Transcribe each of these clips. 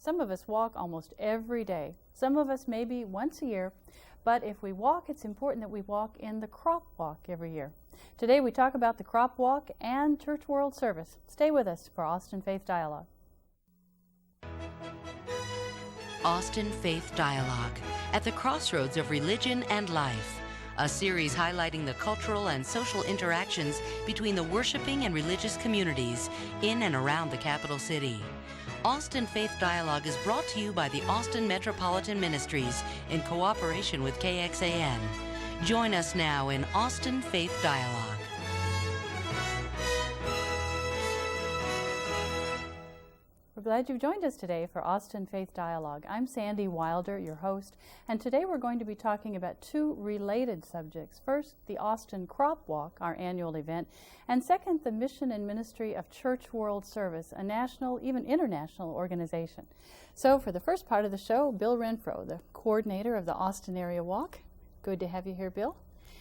Some of us walk almost every day. Some of us maybe once a year. But if we walk, it's important that we walk in the Crop Walk every year. Today we talk about the Crop Walk and Church World Service. Stay with us for Austin Faith Dialogue. Austin Faith Dialogue, at the crossroads of religion and life. A series highlighting the cultural and social interactions between the worshiping and religious communities in and around the capital city. Austin Faith Dialogue is brought to you by the Austin Metropolitan Ministries in cooperation with KXAN. Join us now in Austin Faith Dialogue. We're glad you've joined us today for Austin Faith Dialogue. I'm Sandy Wilder, your host, and today we're going to be talking about two related subjects. First, the Austin Crop Walk, our annual event, and second, the mission and ministry of Church World Service, a national, even international organization. So for the first part of the show, Bill Renfro, the coordinator of the Austin Area Walk. Good to have you here, Bill.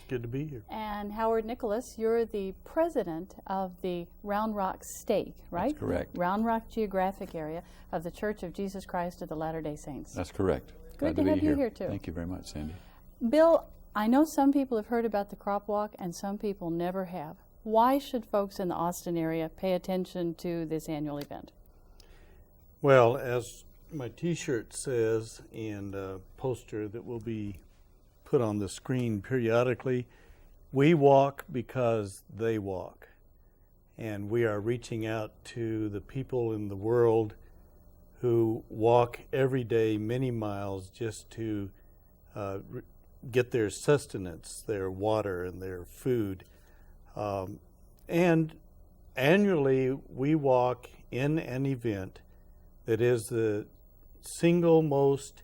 Good to be here. And Howard Nicholas, you're the president of the Round Rock Stake, right? That's correct. Round Rock Geographic Area of the Church of Jesus Christ of the Latter-day Saints. That's correct. Good Glad to have be you here, too. Thank you very much, Sandy. Bill, I know some people have heard about the Crop Walk and some people never have. Why should folks in the Austin area pay attention to this annual event? Well, as my T-shirt says, and a poster that will be put on the screen periodically, we walk because they walk. And we are reaching out to the people in the world who walk every day many miles just to get their sustenance, their water and their food. And annually we walk in an event that is the single largest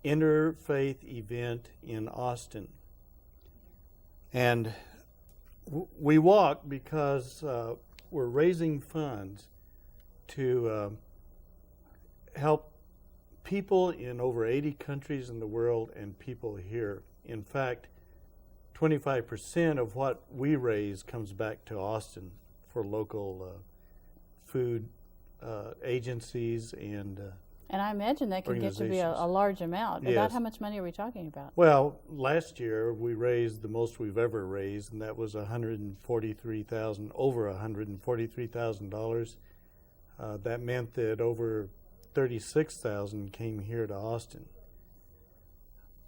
interfaith event in Austin. And we walk because we're raising funds to help people in over 80 countries in the world and people here. In fact, 25% of what we raise comes back to Austin for local food agencies and I imagine that could get to be a large amount. Yes. About how much money are we talking about? Well, last year we raised the most we've ever raised, and that was over $143,000. That meant that over 36,000 came here to Austin.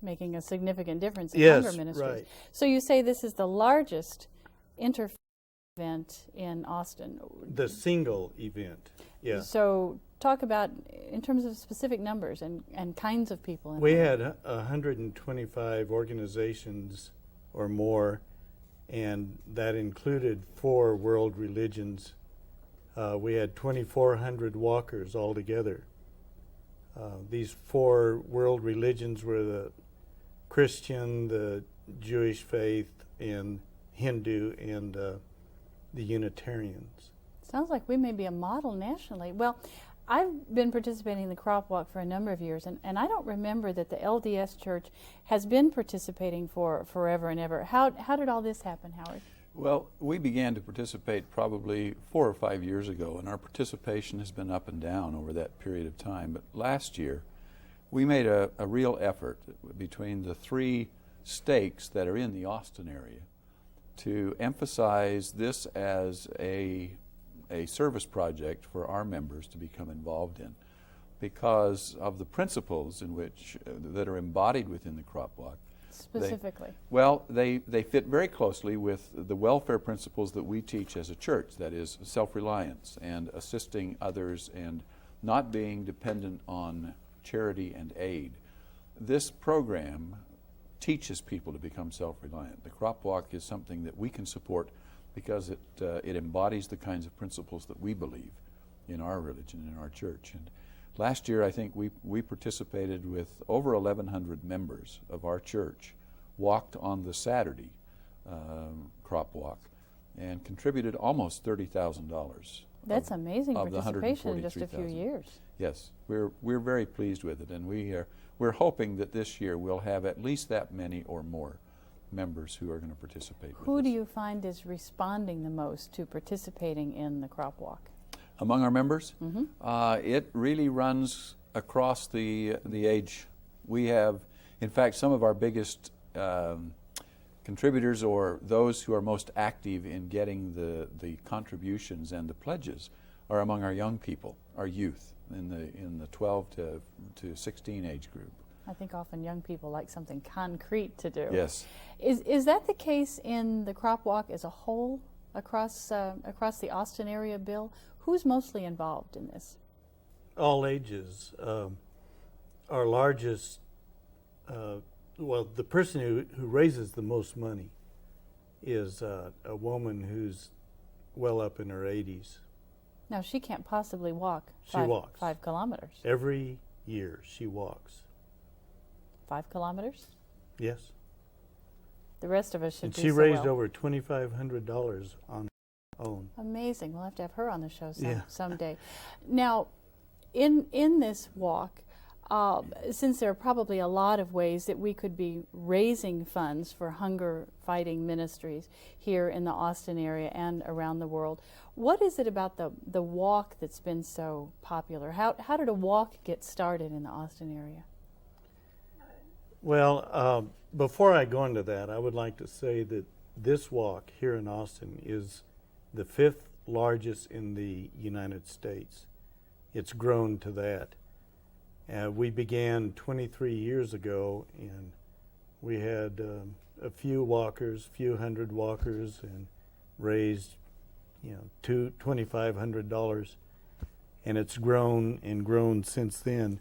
Making a significant difference in Yes, hunger ministries. right. So you say this is the largest interfaith event in Austin. The single event, yeah. So talk about, in terms of specific numbers and kinds of people. We had 125 organizations or more, and that included 4 world religions. We had 2,400 walkers altogether. These 4 world religions were the Christian, the Jewish faith, and Hindu, and the Unitarians. Sounds like we may be a model nationally. Well, I've been participating in the Crop Walk for a number of years, and I don't remember that the LDS Church has been participating for forever and ever. How did all this happen, Howard? Well, we began to participate probably 4 or 5 years ago, and our participation has been up and down over that period of time. But last year, we made a real effort between the 3 stakes that are in the Austin area to emphasize this as a service project for our members to become involved in, because of the principles in which that are embodied within the Crop Walk. Specifically? They fit very closely with the welfare principles that we teach as a church, that is self-reliance and assisting others and not being dependent on charity and aid. This program teaches people to become self-reliant. The Crop Walk is something that we can support because it embodies the kinds of principles that we believe in our religion, in our church. And last year, I think we participated with over 1,100 members of our church, walked on the Saturday Crop Walk, and contributed almost $30,000. That's amazing participation in just a few years. Yes, we're very pleased with it, and we're hoping that this year we'll have at least that many or more members who are going to participate with Who us. do you find is responding the most to participating in the Crop Walk? Among our members, it really runs across the age. We have, in fact, some of our biggest contributors, or those who are most active in getting the contributions and the pledges, are among our young people, our youth, in the 12 to 16 age group. I think often young people like something concrete to do. Yes. Is that the case in the Crop Walk as a whole across the Austin area, Bill? Who's mostly involved in this? All ages. Our largest, well, the person who raises the most money is a woman who's well up in her 80s. Now, she can't possibly walk She walks. 5 kilometers. Every year she walks. 5 kilometers? Yes. The rest of us should And do she so raised well. over $2,500 on her own. Amazing. We'll have to have her on the show Yeah. someday. Now, in this walk, since there are probably a lot of ways that we could be raising funds for hunger fighting ministries here in the Austin area and around the world, what is it about the walk that's been so popular? How did a walk get started in the Austin area? Well, before I go into that, I would like to say that this walk here in Austin is the 5th largest in the United States. It's grown to that. We began 23 years ago, and we had a few walkers, few hundred walkers, and raised, $2,500, and it's grown and grown since then.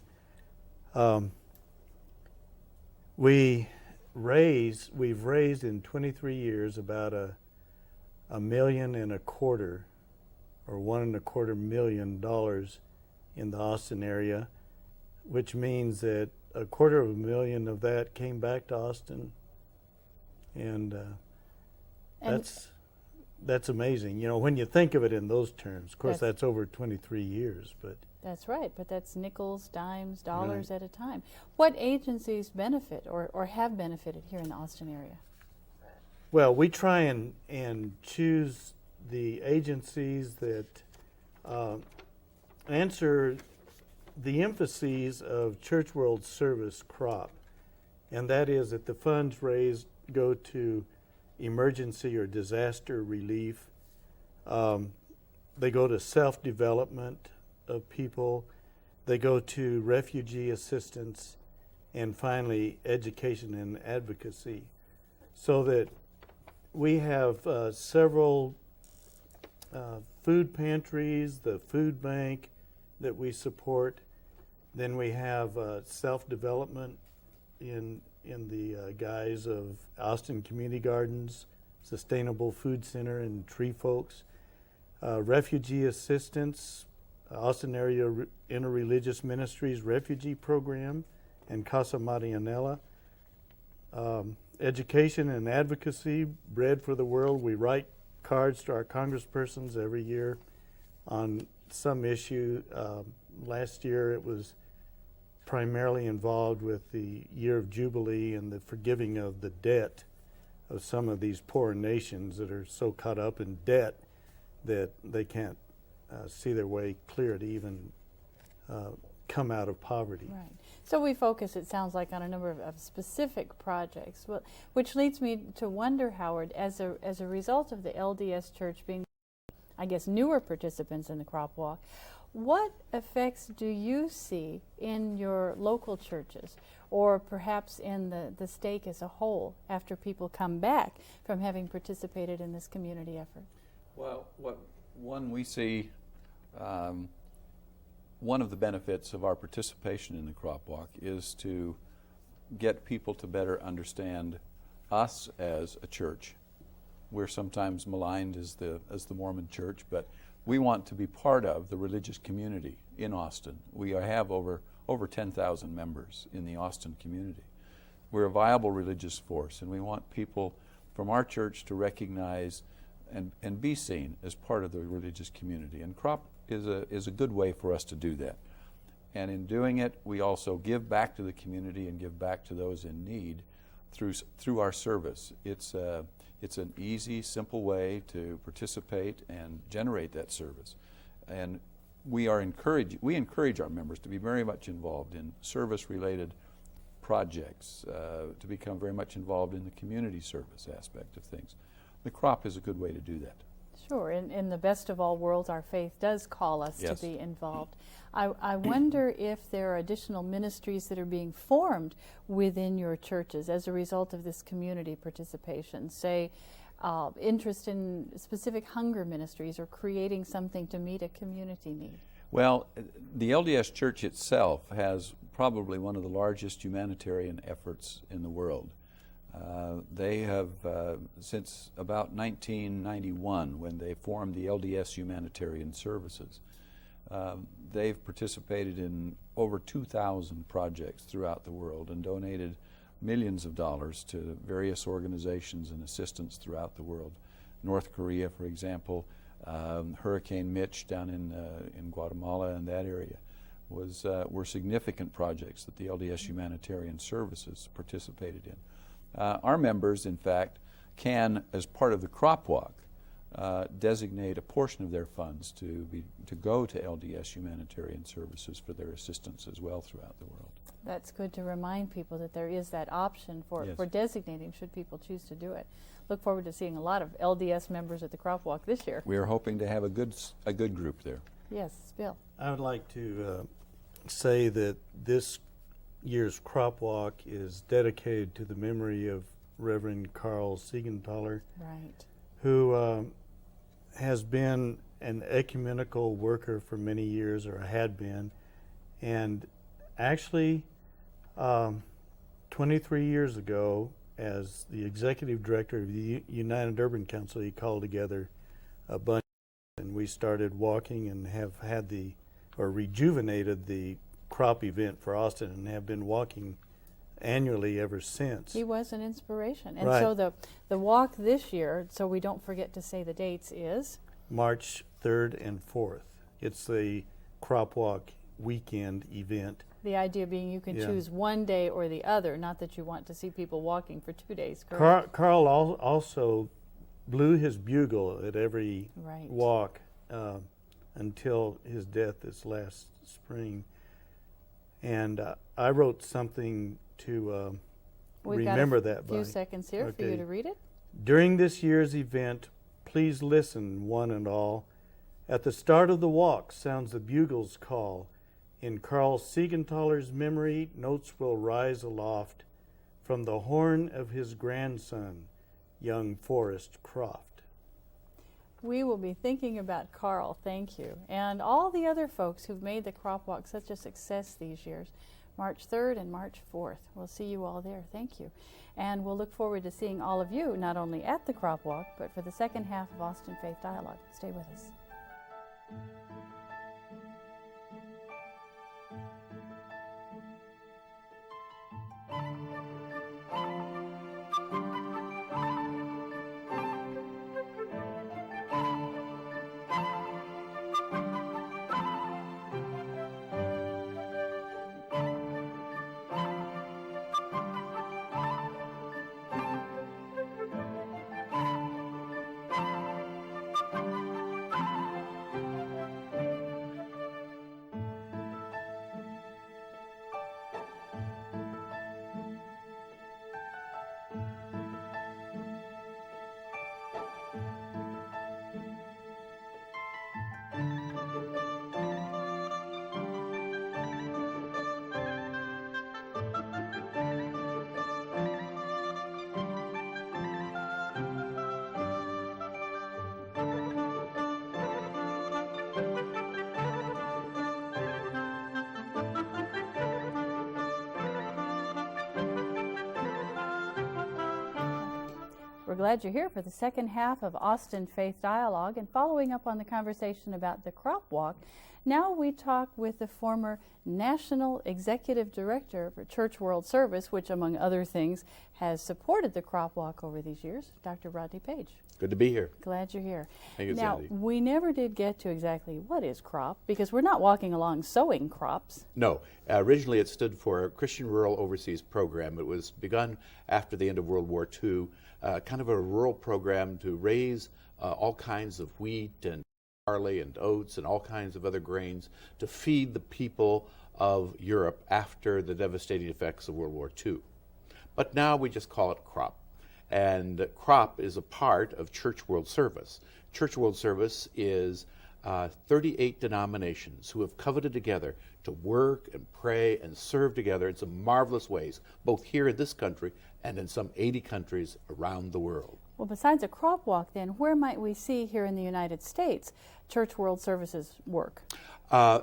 We've raised in 23 years about $1.25 million or $1.25 million in the Austin area, which means that $250,000 of that came back to Austin, and that's amazing. When you think of it in those terms, of course, that's over 23 years, but. That's right, but that's nickels, dimes, dollars Right. at a time. What agencies benefit or have benefited here in the Austin area? Well, we try and choose the agencies that answer the emphases of Church World Service CROP, and that is that the funds raised go to emergency or disaster relief. They go to self-development of people. They go to refugee assistance, and finally education and advocacy. So that we have several food pantries, the food bank that we support. Then we have self-development in the guise of Austin Community Gardens, Sustainable Food Center, and Tree Folks. Refugee assistance, Austin Area Interreligious Ministries Refugee Program, and Casa Marianela. Education and advocacy, Bread for the World. We write cards to our congresspersons every year on some issue. Last year it was primarily involved with the Year of Jubilee and the forgiving of the debt of some of these poor nations that are so caught up in debt that they can't see their way clear to even come out of poverty. Right. So we focus, it sounds like, on a number of specific projects, which leads me to wonder, Howard, as a result of the LDS Church being, I guess, newer participants in the Crop Walk, what effects do you see in your local churches, or perhaps in the stake as a whole, after people come back from having participated in this community effort? Well, we see one of the benefits of our participation in the Crop Walk is to get people to better understand us as a church. We're sometimes maligned as the Mormon Church, but we want to be part of the religious community in Austin. We have over 10,000 members in the Austin community. We're a viable religious force, and we want people from our church to recognize and be seen as part of the religious community. And CROP is a good way for us to do that. And in doing it, we also give back to the community and give back to those in need through our service. It's an easy, simple way to participate and generate that service. and we encourage our members to be very much involved in service-related projects, to become very much involved in the community service aspect of things. The crop is a good way to do that. Sure. In the best of all worlds, our faith does call us Yes. to be involved. I wonder if there are additional ministries that are being formed within your churches as a result of this community participation, say interest in specific hunger ministries or creating something to meet a community need. Well, the LDS Church itself has probably one of the largest humanitarian efforts in the world. They have, since about 1991, when they formed the LDS Humanitarian Services, they've participated in over 2,000 projects throughout the world and donated millions of dollars to various organizations and assistance throughout the world. North Korea, for example, Hurricane Mitch down in Guatemala and that area were significant projects that the LDS Humanitarian Services participated in. Our members, in fact, can, as part of the crop walk, designate a portion of their funds to go to LDS Humanitarian Services for their assistance as well throughout the world. That's good to remind people that there is that option for designating should people choose to do it. Look forward to seeing a lot of LDS members at the crop walk this year. We are hoping to have a good group there. Yes, Bill. I would like to say that this year's crop walk is dedicated to the memory of Reverend Carl Siegenthaler, Right. who has been an ecumenical worker for many years, or had been, and actually 23 years ago, as the executive director of the United Urban Council, he called together a bunch, and we started walking and have had rejuvenated the crop event for Austin and have been walking annually ever since. He was an inspiration. And Right. so the walk this year, so we don't forget to say the dates, is? March 3rd and 4th. It's the crop walk weekend event. The idea being you can Yeah. choose one day or the other, not that you want to see people walking for 2 days, correct? Carl also blew his bugle at every Right. walk until his death this last spring. And I wrote something to remember that We've got a few by. seconds here for you Okay. to read it. During this year's event, please listen, one and all. At the start of the walk sounds the bugle's call. In Carl Siegenthaler's memory, notes will rise aloft from the horn of his grandson, young Forrest Croft. We will be thinking about Carl, thank you, and all the other folks who've made the crop walk such a success these years. March 3rd and March 4th. We'll see you all there. Thank you. And we'll look forward to seeing all of you, not only at the crop walk, but for the second half of Austin Faith Dialogue. Stay with us. We're glad you're here for the second half of Austin Faith Dialogue, and following up on the conversation about the crop walk, now we talk with the former National Executive Director for Church World Service, which among other things has supported the crop walk over these years, Dr. Rodney Page. Good to be here. Glad you're here. Thank you, now, Sandy. we never did get to exactly what is crop, because we're not walking along sowing crops. No, originally it stood for Christian Rural Overseas Program. It was begun after the end of World War II, kind of a rural program to raise all kinds of wheat and barley and oats and all kinds of other grains to feed the people of Europe after the devastating effects of World War II. But now we just call it CROP. And CROP is a part of Church World Service. Church World Service is 38 denominations who have covenanted together to work and pray and serve together in some marvelous ways, both here in this country and in some 80 countries around the world. Well, besides a crop walk, then, where might we see here in the United States Church World Services work?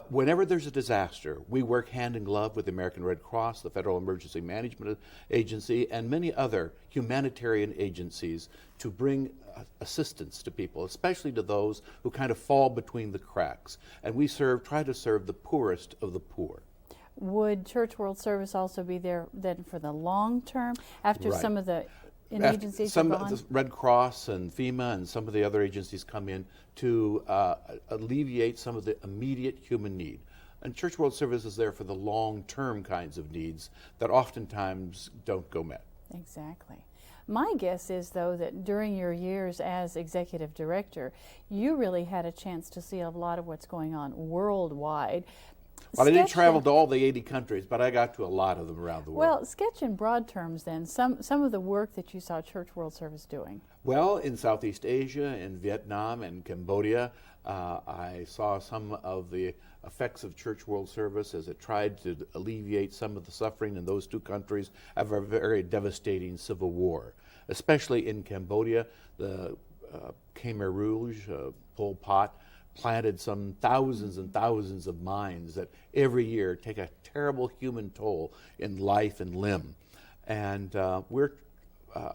Whenever there's a disaster, we work hand in glove with the American Red Cross, the Federal Emergency Management Agency, and many other humanitarian agencies to bring assistance to people, especially to those who kind of fall between the cracks. And we try to serve the poorest of the poor. Would Church World Service also be there then for the long term after Right. some of the agencies Some are of gone? the Red Cross and FEMA and some of the other agencies come in to alleviate some of the immediate human need. And Church World Service is there for the long-term kinds of needs that oftentimes don't go met. Exactly. My guess is, though, that during your years as executive director, you really had a chance to see a lot of what's going on worldwide. Well, I didn't Sketch travel in- to all the 80 countries, but I got to a lot of them around the world. Well, sketch in broad terms, then, some of the work that you saw Church World Service doing. Well, in Southeast Asia, in Vietnam and Cambodia, I saw some of the effects of Church World Service as it tried to alleviate some of the suffering in those two countries of a very devastating civil war. Especially in Cambodia, the Khmer Rouge, Pol Pot, planted some thousands and thousands of mines that every year take a terrible human toll in life and limb. And we're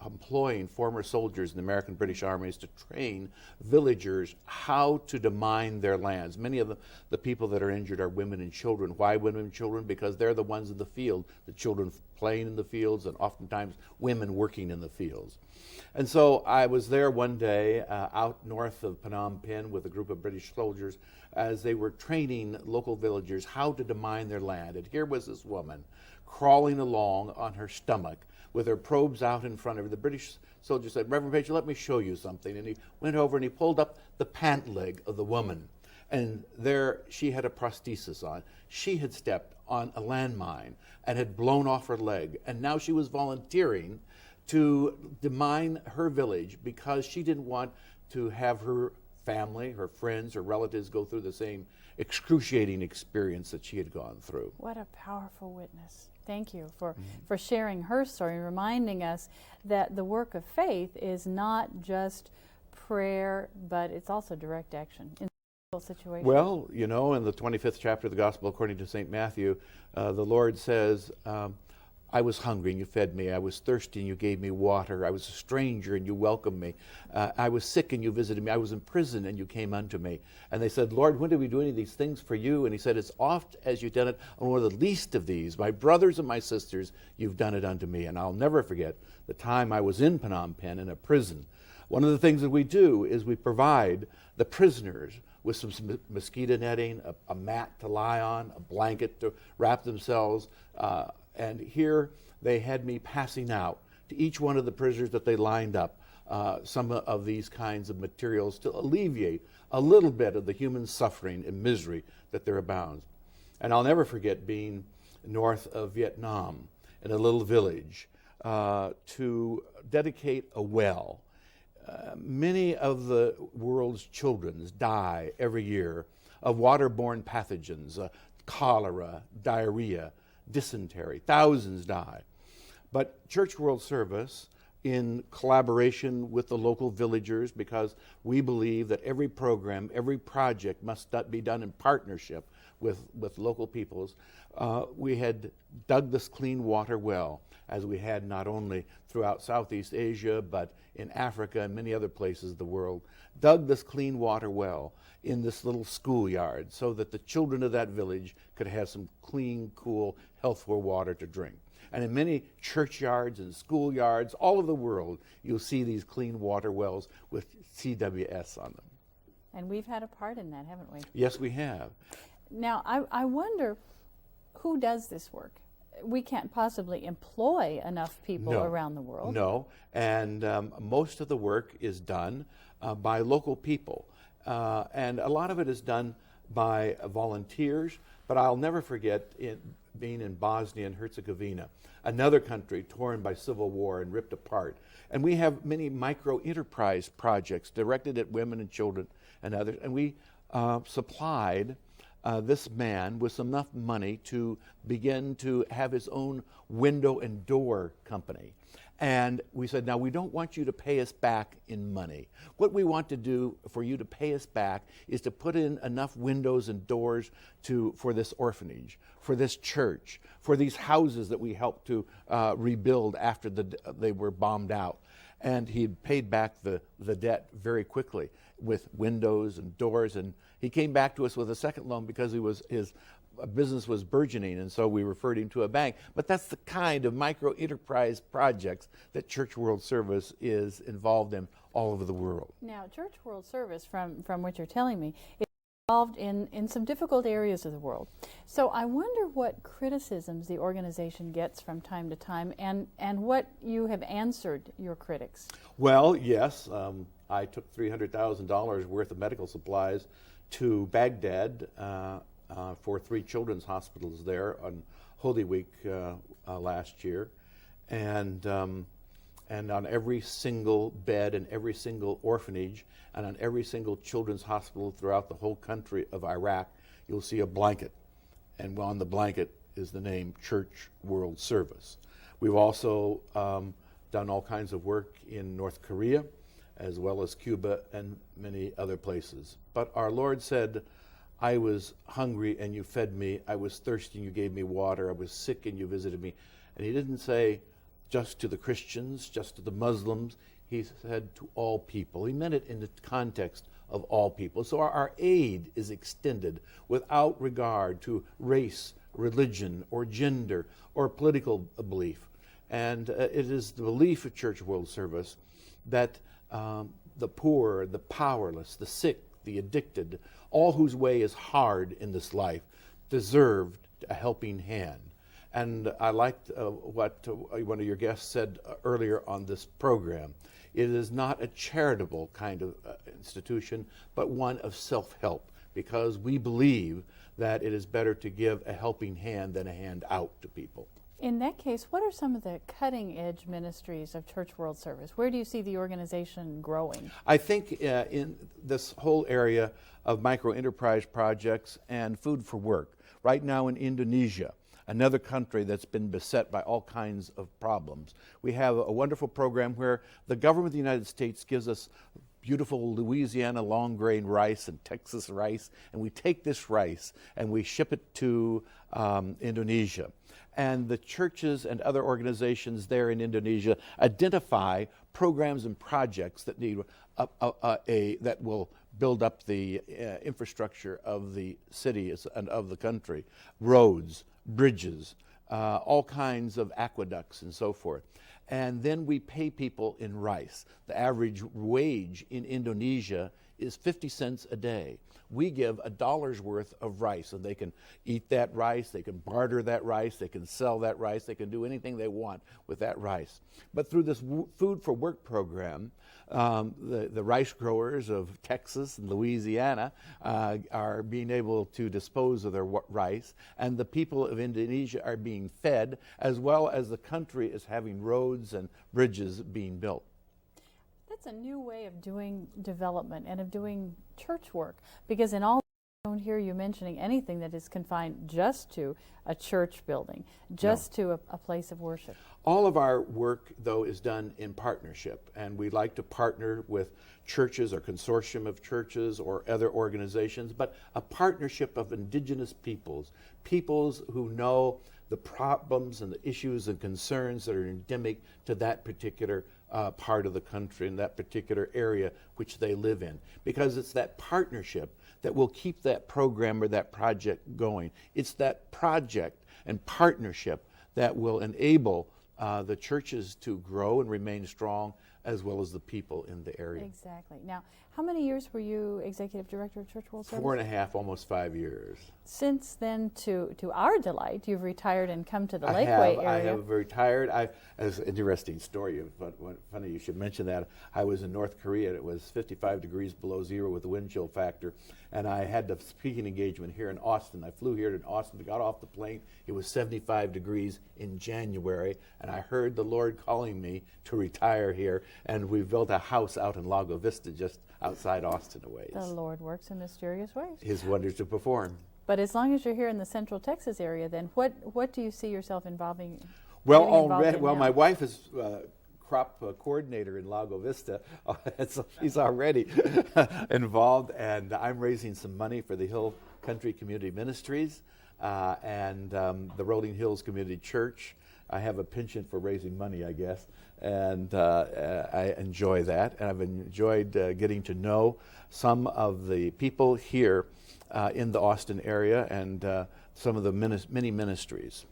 employing former soldiers in the American British armies to train villagers how to demine their lands. Many of the people that are injured are women and children. Why women and children? Because they're the ones in the field, the children playing in the fields, and oftentimes women working in the fields. And so I was there one day out north of Phnom Penh with a group of British soldiers as they were training local villagers how to demine their land. And here was this woman crawling along on her stomach with her probes out in front of her. The British soldier said, "Reverend Page, let me show you something." And he went over and he pulled up the pant leg of the woman. And there she had a prosthesis on. She had stepped on a landmine and had blown off her leg. And now she was volunteering to demine her village because she didn't want to have her family, her friends, her relatives go through the same excruciating experience that she had gone through. What a powerful witness. Thank you for sharing her story and reminding us that the work of faith is not just prayer, but it's also direct action in situations. Well, you know, in the 25th chapter of the Gospel according to St. Matthew, the Lord says, I was hungry and you fed me. I was thirsty and you gave me water. I was a stranger and you welcomed me. I was sick and you visited me. I was in prison and you came unto me. And they said, Lord, when did we do any of these things for you? And he said, as oft as you've done it on one of the least of these, my brothers and my sisters, you've done it unto me. And I'll never forget the time I was in Phnom Penh in a prison. One of the things that we do is we provide the prisoners with some mosquito netting, a mat to lie on, a blanket to wrap themselves. And here they had me passing out to each one of the prisoners that they lined up some of these kinds of materials to alleviate a little bit of the human suffering and misery that there abounds. And I'll never forget being north of Vietnam in a little village to dedicate a well. Many of the world's children die every year of waterborne pathogens, cholera, diarrhea, dysentery. Thousands die. But Church World Service, in collaboration with the local villagers, because we believe that every program, every project must be done in partnership with local peoples, we had dug this clean water well, as we had not only throughout Southeast Asia, but in Africa and many other places of the world, dug this clean water well in this little schoolyard so that the children of that village could have some clean, cool, healthful water to drink. And in many churchyards and schoolyards all over the world, you'll see these clean water wells with CWS on them. And we've had a part in that, haven't we? Yes, we have. Now, I wonder who does this work? We can't possibly employ enough people around the world. No, and most of the work is done by local people. And a lot of it is done by volunteers, but I'll never forget being in Bosnia and Herzegovina, another country torn by civil war and ripped apart. And we have many micro-enterprise projects directed at women and children and others, and we supplied this man with enough money to begin to have his own window and door company. And we said, now we don't want you to pay us back in money. What we want to do for you to pay us back is to put in enough windows and doors for this orphanage, for this church, for these houses that we helped to rebuild after they were bombed out. And he paid back the debt very quickly with windows and doors. And he came back to us with a second loan because his business was burgeoning, and so we referred him to a bank. But that's the kind of micro-enterprise projects that Church World Service is involved in all over the world. Now, Church World Service, from what you're telling me, is involved in some difficult areas of the world. So I wonder what criticisms the organization gets from time to time, and what you have answered your critics. Well, yes, I took $300,000 worth of medical supplies to Baghdad for 3 children's hospitals there on Holy Week last year, and on every single bed in every single orphanage and on every single children's hospital throughout the whole country of Iraq, you'll see a blanket, and on the blanket is the name Church World Service. We've also done all kinds of work in North Korea, as well as Cuba and many other places. But our Lord said, I was hungry and you fed me. I was thirsty and you gave me water. I was sick and you visited me. And he didn't say just to the Christians, just to the Muslims. He said to all people. He meant it in the context of all people. So our aid is extended without regard to race, religion, or gender, or political belief. And it is the belief of Church World Service that the poor, the powerless, the sick, the addicted, all whose way is hard in this life, deserved a helping hand. And I liked what one of your guests said earlier on this program. It is not a charitable kind of institution, but one of self-help, because we believe that it is better to give a helping hand than a hand out to people. In that case, what are some of the cutting-edge ministries of Church World Service? Where do you see the organization growing? I think in this whole area of micro-enterprise projects and food for work. Right now in Indonesia, another country that's been beset by all kinds of problems, we have a wonderful program where the government of the United States gives us beautiful Louisiana long grain rice and Texas rice, and we take this rice and we ship it to Indonesia. And the churches and other organizations there in Indonesia identify programs and projects that need that will build up the infrastructure of the cities and of the country, roads, bridges, all kinds of aqueducts and so forth. And then we pay people in rice. The average wage in Indonesia is 50 cents a day. We give $1 worth of rice, and they can eat that rice, they can barter that rice, they can sell that rice, they can do anything they want with that rice. But through this Food for Work program, the rice growers of Texas and Louisiana are being able to dispose of their rice, and the people of Indonesia are being fed, as well as the country is having roads and bridges being built. That's a new way of doing development and of doing church work, because in all I don't hear you mentioning anything that is confined just to a church building, just to a place of worship. All of our work, though, is done in partnership, and we like to partner with churches or consortium of churches or other organizations, but a partnership of indigenous peoples who know the problems and the issues and concerns that are endemic to that particular part of the country in that particular area which they live in. Because it's that partnership that will keep that program or that project going. It's that project and partnership that will enable the churches to grow and remain strong, as well as the people in the area. Exactly. Now, How many years were you executive director of Church World Service? 4.5, almost 5 years. Since then, to our delight, you've retired and come to the Lakeway area. I have retired. As an interesting story, but funny you should mention that. I was in North Korea. It was 55 degrees below zero with the wind chill factor, and I had the speaking engagement here in Austin. I flew here to Austin, got off the plane. It was 75 degrees in January, and I heard the Lord calling me to retire here, and we built a house out in Lago Vista just outside Austin a ways. The Lord works in mysterious ways. His wonders to perform. But as long as you're here in the Central Texas area, then what do you see yourself Well, getting involved in now? my wife is crop coordinator in Lago Vista, so she's already involved, and I'm raising some money for the Hill Country Community Ministries and the Rolling Hills Community Church. I have a penchant for raising money, I guess, and I enjoy that. And I've enjoyed getting to know some of the people here in the Austin area and some of the many ministries.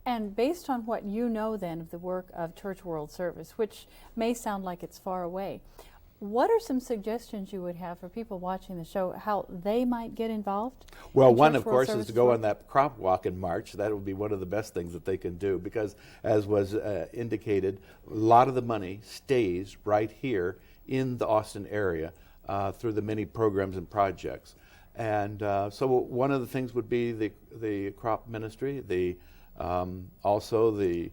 And based on what you know then of the work of Church World Service, which may sound like it's far away, what are some suggestions you would have for people watching the show, how they might get involved? Well, one, of course, is to go on that crop walk in March. That would be one of the best things that they can do because, as was indicated, a lot of the money stays right here in the Austin area through the many programs and projects. And so one of the things would be the crop ministry, also the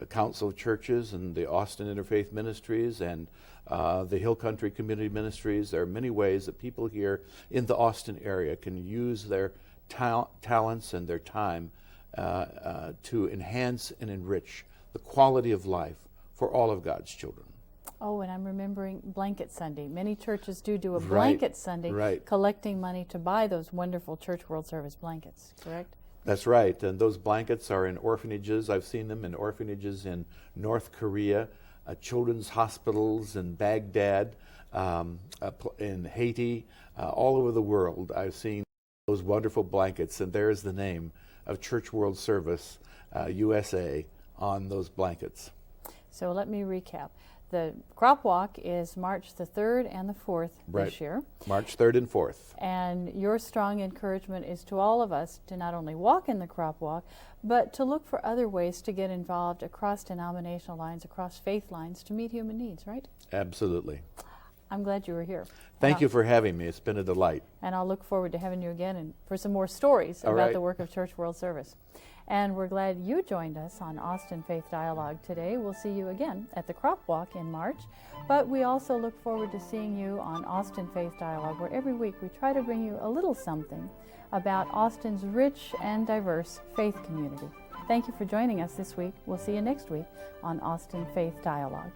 Council of Churches and the Austin Interfaith Ministries and the Hill Country Community Ministries. There are many ways that people here in the Austin area can use their talents and their time to enhance and enrich the quality of life for all of God's children. Oh, and I'm remembering Blanket Sunday. Many churches do a Blanket Sunday, collecting money to buy those wonderful Church World Service blankets, correct? That's right, and those blankets are in orphanages. I've seen them in orphanages in North Korea, children's hospitals in Baghdad, in Haiti, all over the world. I've seen those wonderful blankets, and there's the name of Church World Service, USA, on those blankets. So let me recap. The crop walk is March the 3rd and the 4th this year. March 3rd and 4th. And your strong encouragement is to all of us to not only walk in the crop walk, but to look for other ways to get involved across denominational lines, across faith lines, to meet human needs, right? Absolutely. I'm glad you were here. Thank you for having me. It's been a delight. And I'll look forward to having you again and for some more stories about the work of Church World Service. And we're glad you joined us on Austin Faith Dialogue today. We'll see you again at the Crop Walk in March, but we also look forward to seeing you on Austin Faith Dialogue, where every week we try to bring you a little something about Austin's rich and diverse faith community. Thank you for joining us this week. We'll see you next week on Austin Faith Dialogue.